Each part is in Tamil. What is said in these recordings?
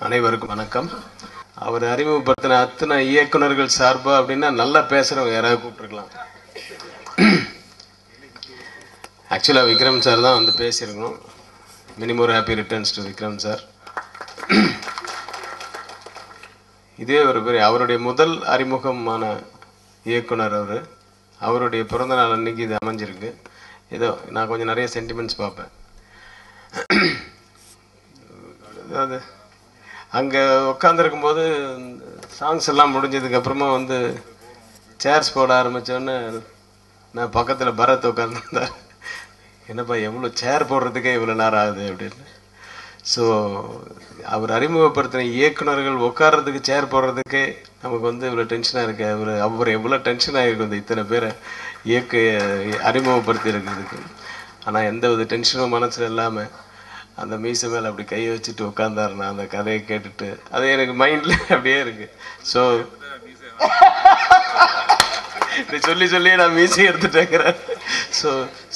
அனைவருக்கும் வணக்கம். அவர் அறிமுகப்படுத்தின அத்தனை இயக்குநர்கள் சார்பா அப்படின்னா நல்லா பேசுறவங்க யாராவது கூப்பிட்டுருக்கலாம். ஆக்சுவலா விக்ரம் சார் தான் வந்து பேசியிருக்கணும். Many more happy returns to Vikram sir. இதே ஒரு பெரிய அவருடைய முதல் அறிமுகமான இயக்குனர் அவருடைய பிறந்த நாள் அன்னைக்கு இது அமைஞ்சிருக்கு. ஏதோ நான் கொஞ்சம் நிறைய சென்டிமெண்ட்ஸ் பார்ப்பேன். அதாவது அங்கே உட்காந்துருக்கும் போது சாங்ஸ் எல்லாம் முடிஞ்சதுக்கு அப்புறமா வந்து சேர்ஸ் போட ஆரம்பித்தோன்னே நான் பக்கத்தில் பரத் உட்காந்துருந்தார். என்னப்பா எவ்வளோ சேர் போடுறதுக்கே இவ்வளோ நேரம் ஆகுது அப்படின்னு. ஸோ அவர் அறிமுகப்படுத்தின இயக்குநர்கள் உட்கார்றதுக்கு சேர் போடுறதுக்கே நமக்கு வந்து இவ்வளோ டென்ஷனாக இருக்கு. அவர் எவ்வளோ டென்ஷன் ஆகிருக்கும் இத்தனை பேரை அறிமுகப்படுத்தி இருக்கிறதுக்கு. ஆனால் எந்த ஒரு டென்ஷனும் மனசில் இல்லாமல் அந்த மீசை மேலே அப்படி கையை வச்சுட்டு உட்காந்தாரு. நான் அந்த கதையை கேட்டுட்டு அது எனக்கு மைண்டில் அப்படியே இருக்கு. ஸோ சொல்லியே நான் மீசை எடுத்துட்டேங்கிறேன்.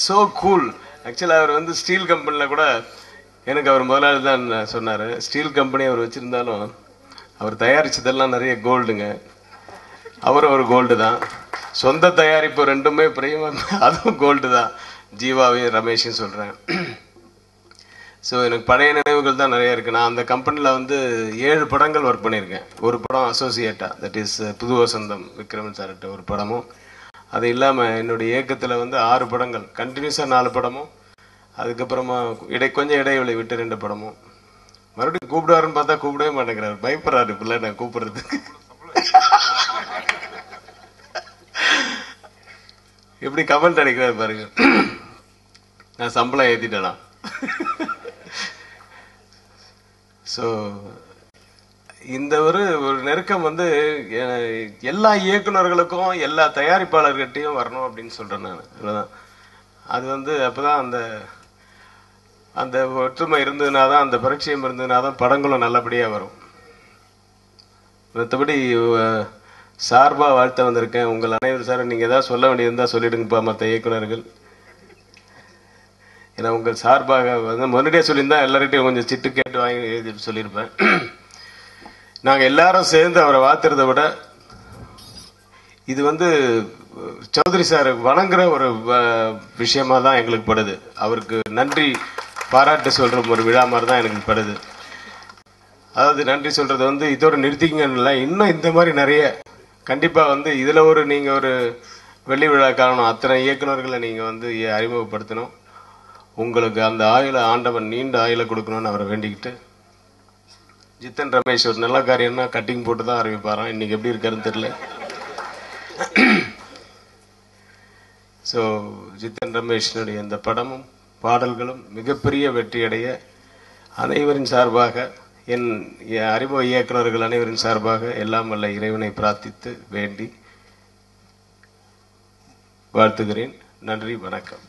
So cool. ஆக்சுவலாக அவர் வந்து ஸ்டீல் கம்பெனியில் கூட எனக்கு அவர் முதலாளி தான் சொன்னார். ஸ்டீல் கம்பெனி அவர் வச்சுருந்தாலும் அவர் தயாரித்ததெல்லாம் நிறைய கோல்டுங்க. அவரும் ஒரு கோல்டு தான். சொந்த தயாரிப்பு ரெண்டுமே அதுவும் கோல்டு தான். ஜீவாவையும் ரமேஷையும் சொல்கிறேன். ஸோ எனக்கு பழைய நினைவுகள் தான் நிறைய இருக்குது. நான் அந்த கம்பெனியில் வந்து 7 படங்கள் ஒர்க் பண்ணியிருக்கேன். ஒரு படம் அசோசியேட்டாக, தட் இஸ் புது வசந்தம் விக்ரமன் சார்கிட்ட ஒரு படமும், அது இல்லாமல் என்னுடைய இயக்கத்தில் வந்து 6 படங்கள் கண்டினியூஸாக 4 படமும், அதுக்கப்புறமா கொஞ்சம் இடைவெளி விட்டு 2 படமும். மறுபடியும் கூப்பிடுவாருன்னு பார்த்தா கூப்பிடவே மாட்டேங்கிறாரு. பயப்படுறாரு பிள்ளை நான் கூப்பிடுறதுக்கு. எப்படி கமெண்ட் அடிக்கிறாரு பாருங்க. நான் சம்பளம் ஏற்றிட்டேனா? ஸோ இந்த ஒரு நெருக்கம் வந்து எல்லா இயக்குநர்களுக்கும் எல்லா தயாரிப்பாளர்கிட்டையும் வரணும் அப்படின்னு சொல்றேன் நான். அவ்வளோதான். அது வந்து அப்போதான் அந்த ஒற்றுமை இருந்ததுனா தான், அந்த பரிச்சயம் இருந்ததுனா தான் படங்களும் நல்லபடியாக வரும். மற்றபடி சார்பாக வாழ்த்த வந்திருக்கேன். உங்கள் அனைவரும் சார் நீங்கள் ஏதாவது சொல்ல வேண்டியிருந்தால் சொல்லிடுங்கப்பா மற்ற இயக்குநர்கள். ஏன்னா உங்கள் சார்பாக வந்து முன்னாடியே சொல்லியிருந்தா எல்லார்கிட்டையும் கொஞ்சம் சிட்டு கேட்டு வாங்கி எழுதி சொல்லியிருப்பேன். நாங்கள் எல்லாரும் சேர்ந்து அவரை வாழ்த்துறதை விட இது வந்து சௌத்ரி சார் வணங்குற ஒரு விஷயமா தான் எங்களுக்கு படுது. அவருக்கு நன்றி பாராட்டு சொல்ற ஒரு விழா மாதிரி தான் எனக்கு படுது. அதாவது நன்றி சொல்றது வந்து இதோட நிறுத்திக்கல, இன்னும் இந்த மாதிரி நிறைய கண்டிப்பா வந்து இதுல நீங்க ஒரு வெள்ளி விழா காரணம். அத்தனை இயக்குநர்களை நீங்க வந்து அறிமுகப்படுத்தணும். உங்களுக்கு அந்த ஆண்டவன் நீண்ட ஆயுளை கொடுக்கணும்னு அவரை வேண்டிக்கிட்டு, ஜித்தன் ரமேஷ் ஒரு நல்ல காரியம்னா கட்டிங் போட்டு தான் ஆரம்பிப்பாராம். இன்னைக்கு எப்படி இருக்காருன்னு தெரியல. ஸோ ஜித்தன் ரமேஷனுடைய இந்த படமும் பாடல்களும் மிகப்பெரிய வெற்றியடைய அனைவரின் சார்பாக, என் அறிமுக இயக்குநர்கள் அனைவரின் சார்பாக எல்லாம் வல்ல இறைவனை பிரார்த்தித்து வேண்டி வாழ்த்துகிறேன். நன்றி, வணக்கம்.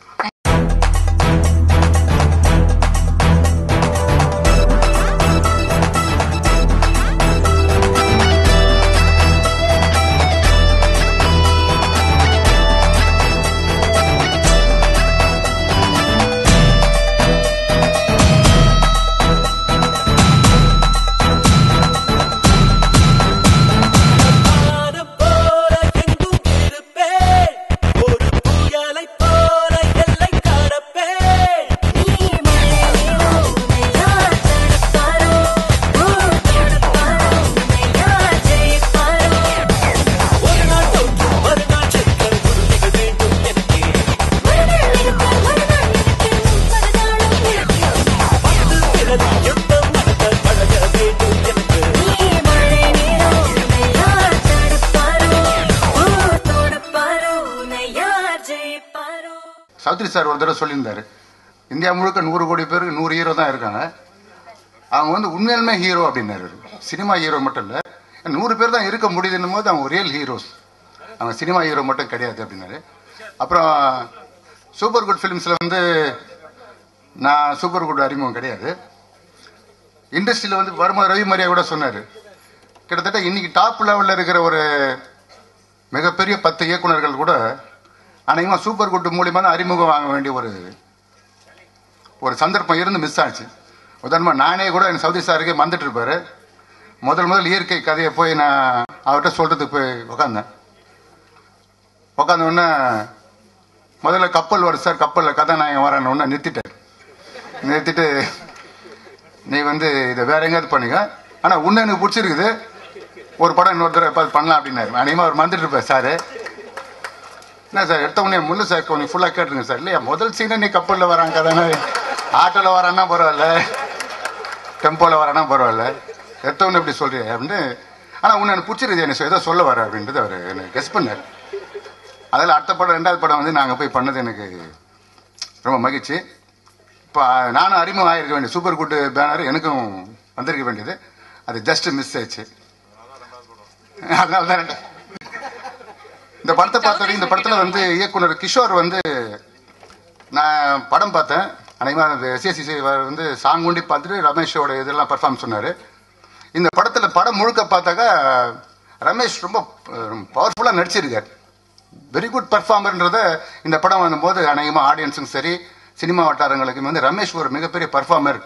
சௌத்ரி சார் ஒரு தடவை சொல்லியிருந்தாரு, இந்தியா முழுக்க 100 கோடி பேருக்கு 100 ஹீரோ தான் இருக்காங்க, அவங்க வந்து உண்மையிலுமே ஹீரோ அப்படின்னாரு. சினிமா ஹீரோ மட்டும் இல்லை, 100 பேர் தான் இருக்க முடியுதுன்னும் போது அவங்க ரியல் ஹீரோஸ், அவங்க சினிமா ஹீரோ மட்டும் கிடையாது அப்படின்னாரு. அப்புறம் சூப்பர் குட் ஃபிலிம்ஸில் வந்து நான் சூப்பர் குட் அறிமுகம் கிடையாது. இண்டஸ்ட்ரியில் வந்து வருமா ரவி மரியா கூட சொன்னார், கிட்டத்தட்ட இன்னைக்கு டாப் லெவலில் இருக்கிற ஒரு மிகப்பெரிய 10 இயக்குநர்கள் கூட அநேகமாக சூப்பர் குட் மூலியமா தான் அறிமுகம் வாங்க வேண்டிய ஒரு சந்தர்ப்பம் இருந்து மிஸ் ஆச்சு. உதாரணமாக நானே கூட சௌத்ரி சாருக்கே மறந்துட்டு இருப்பாரு, முதல் இயற்கை கதையை போய் நான் அவர்கிட்ட சொல்றதுக்கு போய் உட்காந்த உடனே முதல்ல கப்பல் வருது சார், கப்பலில் கதாநாயகன் வரேன்னு ஒன்று நிறுத்திட்டு நீ வந்து இதை வேற எங்கேயாவது பண்ணுங்க, ஆனால் உன்னை எனக்கு பிடிச்சிருக்குது, ஒரு படம் இன்னொரு தடவை பார்த்து பண்ணலாம் அப்படின்னாரு. அதிகமாக அவர் வந்துட்டு இருப்பார் சார். என்ன சார் எடுத்த உடனே முள்ளு சார் கொஞ்சம் ஃபுல்லாக கேட்டுருங்க சார். இல்லையா முதல் சீனை நீ கப்பலில் வராங்க கதாநாயகன், ஆட்டோவில் வரான்னா பரவாயில்ல, டெம்போவில் வரானா பரவாயில்ல, எடுத்த உடனே இப்படி சொல்றீங்க அப்படின்னு. ஆனால் உன்னை எனக்கு பிடிச்சிருக்குது, எனக்கு ஏதோ சொல்ல வர அப்படின்றது அவர் எனக்கு கெஸ் பண்ணார். அதில் அடுத்த படம் 2வது படம் வந்து நாங்கள் போய் பண்ணது எனக்கு ரொம்ப மகிழ்ச்சி. இப்போ நானும் அறிமுகம் ஆகிருக்க வேண்டிய சூப்பர் குட் பேனர் எனக்கும் வந்திருக்க வேண்டியது, அது ஜஸ்ட் மிஸ் ஆயிடுச்சு. அதனால தான் இந்த படத்தை பார்த்த இந்த படத்தில் வந்து இயக்குனர் கிஷோர் வந்து நான் படம் பார்த்தேன். அனைவரும் எஸ்எஸ்சி வந்து சாங் ஒண்டி பார்த்துட்டு ரமேஷோட இதெல்லாம் பர்ஃபார்ம் சொன்னார். இந்த படத்தில் படம் முழுக்க பார்த்தாக்கா ரமேஷ் ரொம்ப பவர்ஃபுல்லாக நடிச்சிருக்கார். வெரி குட் பர்ஃபார்மர்ன்றத இந்த படம் வந்தபோது அநேகமாக ஆடியன்ஸுக்கும் சரி சினிமா வட்டாரங்களுக்கும் வந்து ரமேஷ் ஒரு மிகப்பெரிய பர்ஃபார்மர்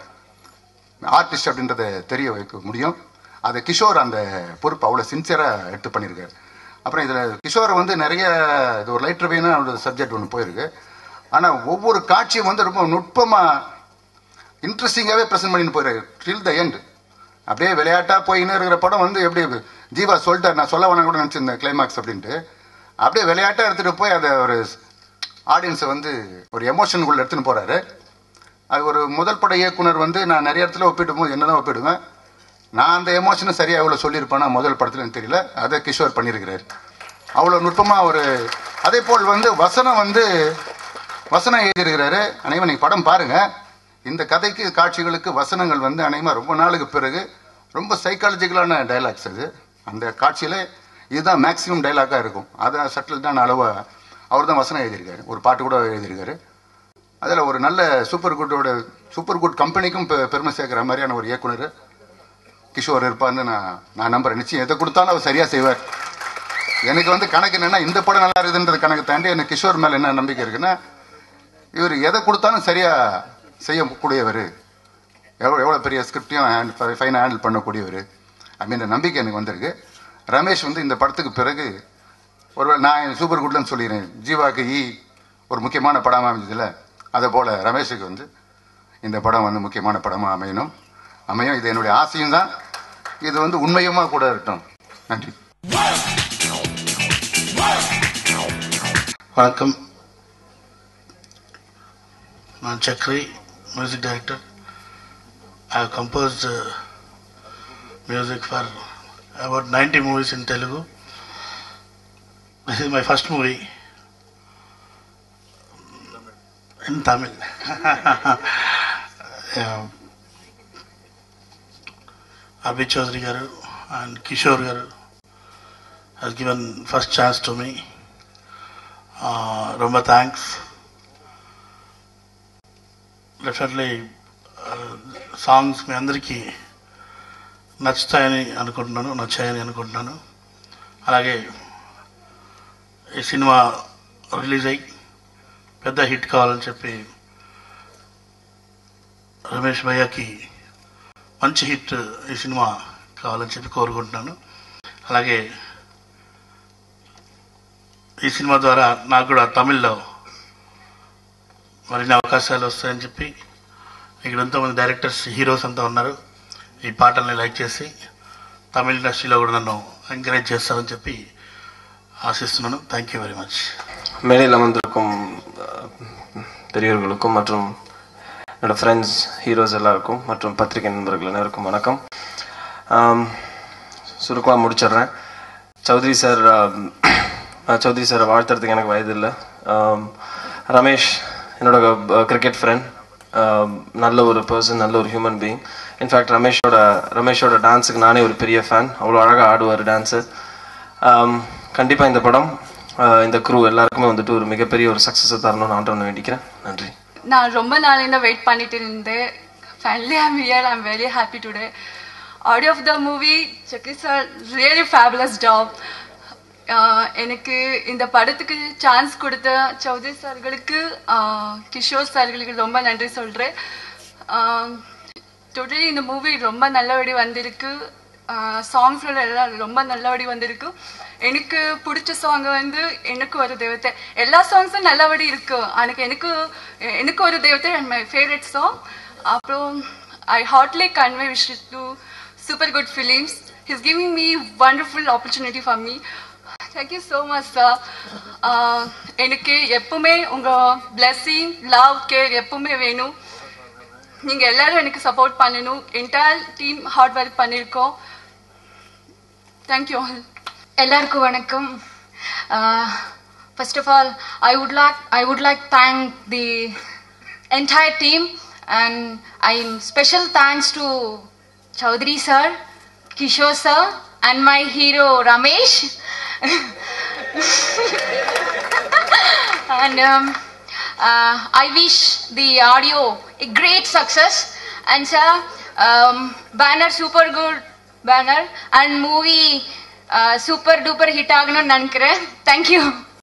ஆர்டிஸ்ட் அப்படின்றத தெரிய வைக்க முடியும். அது கிஷோர் அந்த பொறுப்பு அவ்வளோ சின்சியராக எடுத்து பண்ணியிருக்காரு. அப்புறம் இதில் கிஷோர் வந்து நிறைய இது ஒரு லைட் ரிவ்யூன்னு அவரோட சப்ஜெக்ட் ஒன்று போயிருக்கு. ஆனால் ஒவ்வொரு காட்சியும் வந்து ரொம்ப நுட்பமாக இன்ட்ரெஸ்டிங்காகவே ப்ரெசென்ட் பண்ணிட்டு போயிருக்கு டில் த எண்ட். அப்படியே விளையாட்டாக போயின்னு இருக்கிற படம் வந்து எப்படி ஜீவா சொல்லிட்டார், நான் சொல்ல வேணாம் கூட நினச்சிருந்தேன் கிளைமாக்ஸ் அப்படின்ட்டு. அப்படியே விளையாட்டாக எடுத்துகிட்டு போய் அதை ஒரு ஆடியன்ஸை வந்து ஒரு எமோஷனுக்குள்ளே எடுத்துன்னு போகிறாரு. அது ஒரு முதல் பட இயக்குனர் வந்து நான் நிறைய இடத்துல ஒப்பிடும் போது என்ன தான் ஒப்பிடுவேன், நான் அந்த எமோஷனை சரியாக எவ்வளோ சொல்லியிருப்பேன்னா முதல் படத்தில் எனக்கு தெரியல, அதை கிஷோர் பண்ணியிருக்கிறார். அவ்வளோ நுட்பமாக ஒரு அதே போல் வந்து வசனம் எழுதியிருக்கிறாரு. அனைவரும் நீங்கள் படம் பாருங்கள். இந்த கதைக்கு காட்சிகளுக்கு வசனங்கள் வந்து அனைவரும் ரொம்ப நாளுக்கு பிறகு ரொம்ப சைக்காலஜிக்கலான டைலாக்ஸ் அது. அந்த காட்சியில் இதுதான் மேக்ஸிமம் டைலாக்காக இருக்கும். அதை சட்டில் தான் அளவாக அவர் தான் வசனம் எழுதியிருக்காரு, ஒரு பாட்டு கூட எழுதியிருக்காரு. அதில் ஒரு நல்ல சூப்பர் குட் கம்பெனிக்கும் பெருமை சேர்க்குற மாதிரியான ஒரு இயக்குனர் கிஷோர் இருப்பார்னு நான் நம்புறேன். நிச்சயம் எதை கொடுத்தாலும் அவர் சரியாக செய்வார். எனக்கு வந்து கணக்கு என்னென்னா இந்த படம் நல்லா இருக்குதுன்றது கணக்கு தாண்டி எனக்கு கிஷோர் மேலே என்ன நம்பிக்கை இருக்குன்னா, இவர் எதை கொடுத்தாலும் சரியாக செய்யக்கூடியவர், எவ்வளோ பெரிய ஸ்கிரிப்டையும் ஃபைனாக ஹேண்டில் பண்ணக்கூடியவர் அப்படின்ற நம்பிக்கை எனக்கு வந்திருக்கு. ரமேஷ் வந்து இந்த படத்துக்கு பிறகு ஒருவேளை நான் சூப்பர் குட்லன்னு சொல்லிடுறேன், ஜீவாக்கு ஒரு முக்கியமான படமாக அமைஞ்சதில்ல, அதை போல் ரமேஷுக்கு வந்து இந்த படம் வந்து முக்கியமான படமாக அமையும். இது என்னுடைய ஆசையும் தான். இது வந்து உண்மையுமா கூட இருக்கட்டும். நன்றி. வணக்கம், நான் Chakri, music director. I have composed music for about 90 movies in Telugu. This is my first movie in Tamil. Abhi Chaudhary garu and Kishore garu has given first chance to me. Romba thanks. Definitely songs మీ అందరికీ నచ్చాయని అనుకుంటున్నాను. అలాగే ఈ సినిమా రిలీజ్ అయ్యి పెద్ద హిట్ కావాలని చెప్పి రమేష్ భయ్యకి మంచి హిట్ ఈ సినిమా కావాలని చెప్పి కోరుకుంటున్నాను. అలాగే ఈ సినిమా ద్వారా నాకు కూడా తమిళ్లో మరిన్ని అవకాశాలు వస్తాయని చెప్పి ఇక్కడ ఎంతోమంది డైరెక్టర్స్, హీరోస్ అంతా ఉన్నారు. ఈ పాటల్ని లైక్ చేసి తమిళ ఇండస్ట్రీలో కూడా నన్ను ఎంకరేజ్ చేస్తారని చెప్పి ஆசிస్తున్నాను. Thank you very much. மேடையில் அமர்ந்திருக்கும் பெரியவர்களுக்கும் மற்றும் என்னோட ஃப்ரெண்ட்ஸ், ஹீரோஸ் எல்லாருக்கும் மற்றும் பத்திரிகை நண்பர்கள் அனைவருக்கும் வணக்கம். சுருக்கமாக முடிச்சிடுறேன். சௌத்ரி சார் வாழ்த்துறதுக்கு எனக்கு வயது இல்லை. ரமேஷ் என்னோட கிரிக்கெட் ஃப்ரெண்ட், நல்ல ஒரு பர்சன், நல்ல ஒரு ஹியூமன் பீயிங். இன்ஃபேக்ட் ரமேஷோட டான்ஸுக்கு நானே ஒரு பெரிய ஃபேன். அவ்வளோ அழகாக ஆடுவார் டான்ஸு. கண்டிப்பாக இந்த படம், இந்த க்ரூ எல்லாருக்குமே வந்துட்டு ஒரு மிகப்பெரிய ஒரு சக்ஸஸை தரணும்னு ஆண்டவனை வேண்டிக்கிறேன். நன்றி. நான் ரொம்ப நாளில் வெயிட் பண்ணிட்டு இருந்தேன். Finally I'm here. I'm very happy today. Audio of the movie, Chakri sir, really fabulous job. எனக்கு இந்த படத்துக்கு சான்ஸ் கொடுத்த சௌத்ரி சார்களுக்கு, கிஷோர் சார்களுக்கு ரொம்ப நன்றி சொல்கிறேன். டோட்டலி இந்த மூவி ரொம்ப நல்லபடி வந்திருக்கு. சாங்ஸ்ல எல்லாம் ரொம்ப நல்லபடி வந்திருக்கு. எனக்கு பிடிச்ச சாங் வந்து எனக்கு ஒரு தேவத்தை. எல்லா சாங்ஸும் நல்லபடி இருக்கு. எனக்கு ஒரு தேவத்தை அண்ட் மை ஃபேவரட் சாங். அப்புறம் I hardly convey wish to super good films. He's giving me wonderful opportunity for me. Thank you so much, sir. எனக்கு எப்பவுமே உங்க blessing, love, care எப்பவுமே வேணும். நீங்க எல்லாரும் எனக்கு சப்போர்ட் பண்ணணும். என்டையர் டீம் ஹார்ட் ஒர்க் பண்ணிருக்கோம். Thank you all. எல்லாருக்கும் வணக்கம். First of all, I would like thank the entire team, and I'm special thanks to Chaudhary sir, Kishore sir, and my hero Ramesh. And I wish the audio a great success, and sir, banner super good banner, and movie super duper hit aganu nanikren. Thank you.